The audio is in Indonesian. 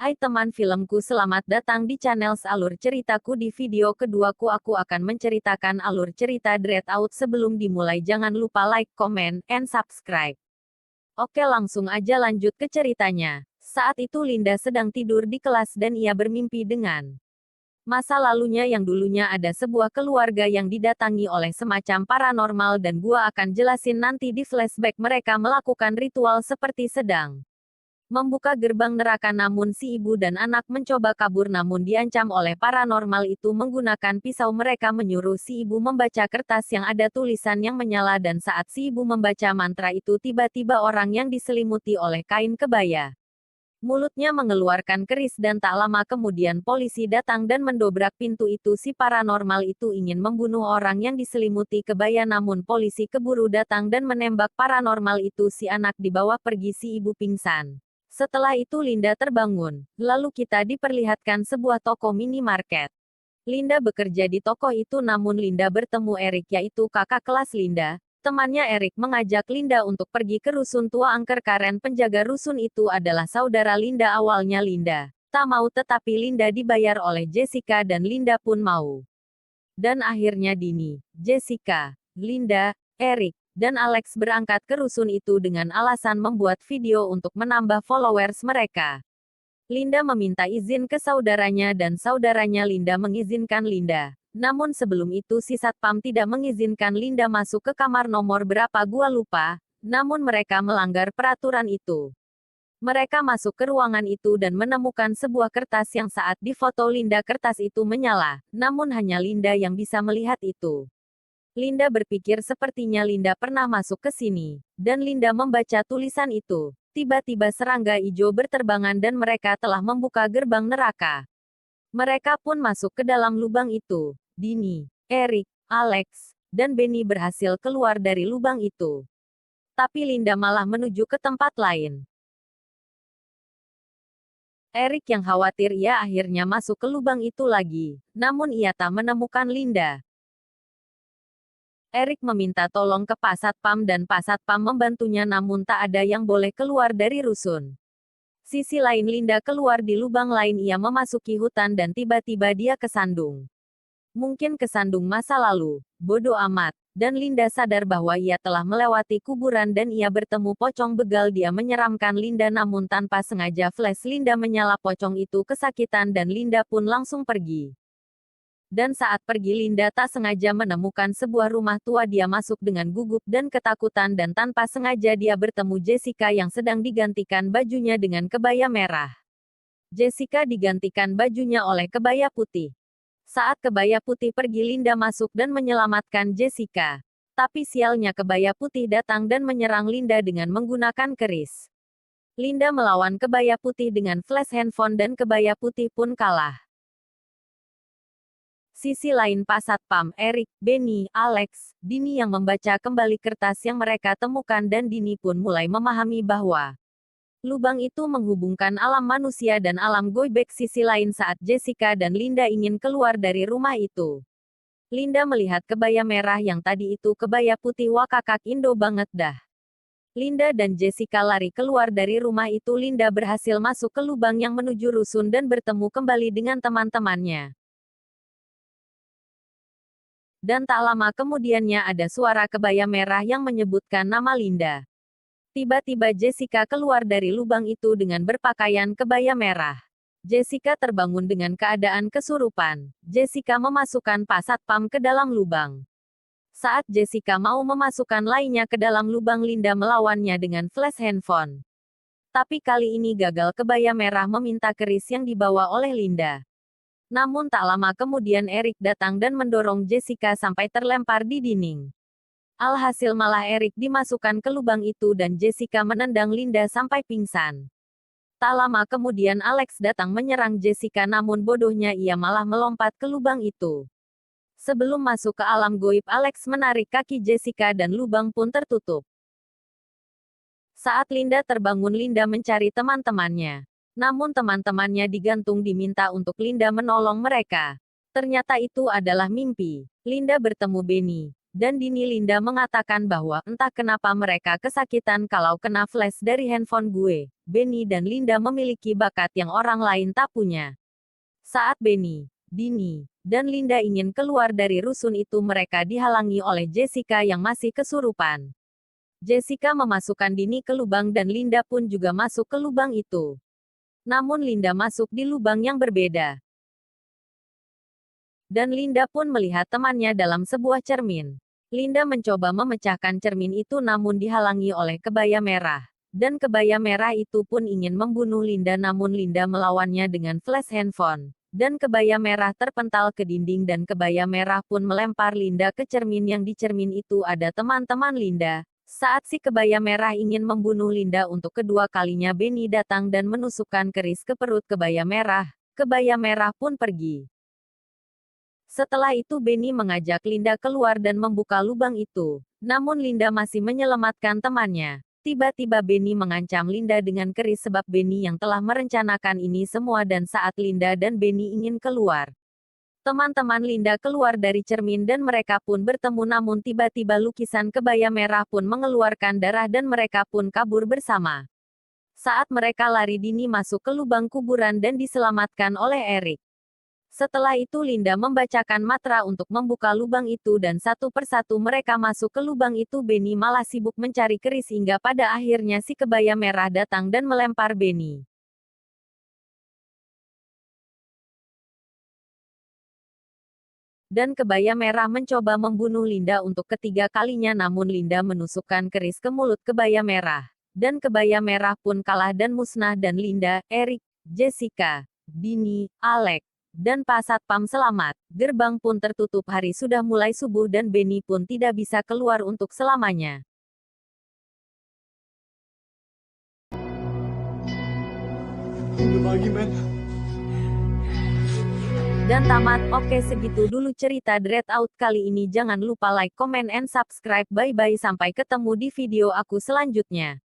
Hai teman filmku, selamat datang di channel Alur Ceritaku. Di video keduaku aku akan menceritakan alur cerita Dread Out. Sebelum dimulai jangan lupa like, comment, and subscribe. Oke, langsung aja lanjut ke ceritanya. Saat itu Linda sedang tidur di kelas dan ia bermimpi dengan masa lalunya yang dulunya ada sebuah keluarga yang didatangi oleh semacam paranormal, dan gua akan jelasin nanti di flashback mereka melakukan ritual seperti sedang membuka gerbang neraka. Namun si ibu dan anak mencoba kabur namun diancam oleh paranormal itu menggunakan pisau. Mereka menyuruh si ibu membaca kertas yang ada tulisan yang menyala, dan saat si ibu membaca mantra itu tiba-tiba orang yang diselimuti oleh kain kebaya. Mulutnya mengeluarkan keris dan tak lama kemudian polisi datang dan mendobrak pintu itu. Si paranormal itu ingin membunuh orang yang diselimuti kebaya namun polisi keburu datang dan menembak paranormal itu. Si anak dibawa pergi, si ibu pingsan. Setelah itu Linda terbangun. Lalu kita diperlihatkan sebuah toko minimarket. Linda bekerja di toko itu namun Linda bertemu Eric, yaitu kakak kelas Linda. Temannya Eric mengajak Linda untuk pergi ke rusun tua angker. Karen penjaga rusun itu adalah saudara Linda. Awalnya Linda tak mau, tetapi Linda dibayar oleh Jessica dan Linda pun mau. Dan akhirnya Dini, Jessica, Linda, Eric, dan Alex berangkat ke rusun itu dengan alasan membuat video untuk menambah followers mereka. Linda meminta izin ke saudaranya dan saudaranya Linda mengizinkan Linda. Namun sebelum itu si satpam tidak mengizinkan Linda masuk ke kamar nomor berapa gua lupa, namun mereka melanggar peraturan itu. Mereka masuk ke ruangan itu dan menemukan sebuah kertas yang saat difoto Linda kertas itu menyala, namun hanya Linda yang bisa melihat itu. Linda berpikir sepertinya Linda pernah masuk ke sini, dan Linda membaca tulisan itu. Tiba-tiba serangga hijau berterbangan dan mereka telah membuka gerbang neraka. Mereka pun masuk ke dalam lubang itu. Dini, Eric, Alex, dan Benny berhasil keluar dari lubang itu. Tapi Linda malah menuju ke tempat lain. Eric yang khawatir ia akhirnya masuk ke lubang itu lagi, namun ia tak menemukan Linda. Eric meminta tolong ke Pak Satpam dan Pak Satpam membantunya namun tak ada yang boleh keluar dari rusun. Sisi lain Linda keluar di lubang lain. Ia memasuki hutan dan tiba-tiba dia kesandung. Mungkin kesandung masa lalu, bodoh amat. Dan Linda sadar bahwa ia telah melewati kuburan dan ia bertemu pocong begal. Dia menyeramkan Linda namun tanpa sengaja flash Linda menyala. Pocong itu kesakitan dan Linda pun langsung pergi. Dan saat pergi Linda tak sengaja menemukan sebuah rumah tua. Dia masuk dengan gugup dan ketakutan dan tanpa sengaja dia bertemu Jessica yang sedang digantikan bajunya dengan kebaya merah. Jessica digantikan bajunya oleh kebaya putih. Saat kebaya putih pergi Linda masuk dan menyelamatkan Jessica. Tapi sialnya kebaya putih datang dan menyerang Linda dengan menggunakan keris. Linda melawan kebaya putih dengan flash handphone dan kebaya putih pun kalah. Sisi lain Pak Satpam, Eric, Benny, Alex, Dini yang membaca kembali kertas yang mereka temukan dan Dini pun mulai memahami bahwa lubang itu menghubungkan alam manusia dan alam goibek. Sisi lain saat Jessica dan Linda ingin keluar dari rumah itu. Linda melihat kebaya merah yang tadi itu kebaya putih. Wah, kakak Indo banget dah. Linda dan Jessica lari keluar dari rumah itu. Linda berhasil masuk ke lubang yang menuju rusun dan bertemu kembali dengan teman-temannya. Dan tak lama kemudiannya ada suara kebaya merah yang menyebutkan nama Linda. Tiba-tiba Jessica keluar dari lubang itu dengan berpakaian kebaya merah. Jessica terbangun dengan keadaan kesurupan. Jessica memasukkan Pak Satpam ke dalam lubang. Saat Jessica mau memasukkan lainnya ke dalam lubang, Linda melawannya dengan flash handphone. Tapi kali ini gagal. Kebaya merah meminta keris yang dibawa oleh Linda. Namun tak lama kemudian Eric datang dan mendorong Jessica sampai terlempar di dinding. Alhasil malah Eric dimasukkan ke lubang itu dan Jessica menendang Linda sampai pingsan. Tak lama kemudian Alex datang menyerang Jessica namun bodohnya ia malah melompat ke lubang itu. Sebelum masuk ke alam goib, Alex menarik kaki Jessica dan lubang pun tertutup. Saat Linda terbangun, Linda mencari teman-temannya. Namun teman-temannya digantung, diminta untuk Linda menolong mereka. Ternyata itu adalah mimpi. Linda bertemu Benny, Dan Dini Linda mengatakan bahwa entah kenapa mereka kesakitan kalau kena flash dari handphone gue. Benny dan Linda memiliki bakat yang orang lain tak punya. Saat Benny, Dini, dan Linda ingin keluar dari rusun itu mereka dihalangi oleh Jessica yang masih kesurupan. Jessica memasukkan Dini ke lubang dan Linda pun juga masuk ke lubang itu. Namun Linda masuk di lubang yang berbeda. Dan Linda pun melihat temannya dalam sebuah cermin. Linda mencoba memecahkan cermin itu namun dihalangi oleh kebaya merah. Dan kebaya merah itu pun ingin membunuh Linda namun Linda melawannya dengan flash handphone. Dan kebaya merah terpental ke dinding dan kebaya merah pun melempar Linda ke cermin yang di cermin itu ada teman-teman Linda. Saat si kebaya merah ingin membunuh Linda untuk kedua kalinya Benny datang dan menusukkan keris ke perut kebaya merah. Kebaya merah pun pergi. Setelah itu Benny mengajak Linda keluar dan membuka lubang itu. Namun Linda masih menyelamatkan temannya. Tiba-tiba Benny mengancam Linda dengan keris sebab Benny yang telah merencanakan ini semua dan saat Linda dan Benny ingin keluar. Teman-teman Linda keluar dari cermin dan mereka pun bertemu namun tiba-tiba lukisan kebaya merah pun mengeluarkan darah dan mereka pun kabur bersama. Saat mereka lari Dini masuk ke lubang kuburan dan diselamatkan oleh Eric. Setelah itu Linda membacakan mantra untuk membuka lubang itu dan satu persatu mereka masuk ke lubang itu. Benny malah sibuk mencari keris hingga pada akhirnya si kebaya merah datang dan melempar Benny. Dan kebaya merah mencoba membunuh Linda untuk ketiga kalinya namun Linda menusukkan keris ke mulut kebaya merah. Dan kebaya merah pun kalah dan musnah dan Linda, Eric, Jessica, Dini, Alex, dan Pak Satpam selamat. Gerbang pun tertutup hari sudah mulai subuh dan Benny pun tidak bisa keluar untuk selamanya. Udah pagi, men. Dan tamat, oke segitu dulu cerita Dread Out kali ini. Jangan lupa like, comment, and subscribe. Bye-bye sampai ketemu di video aku selanjutnya.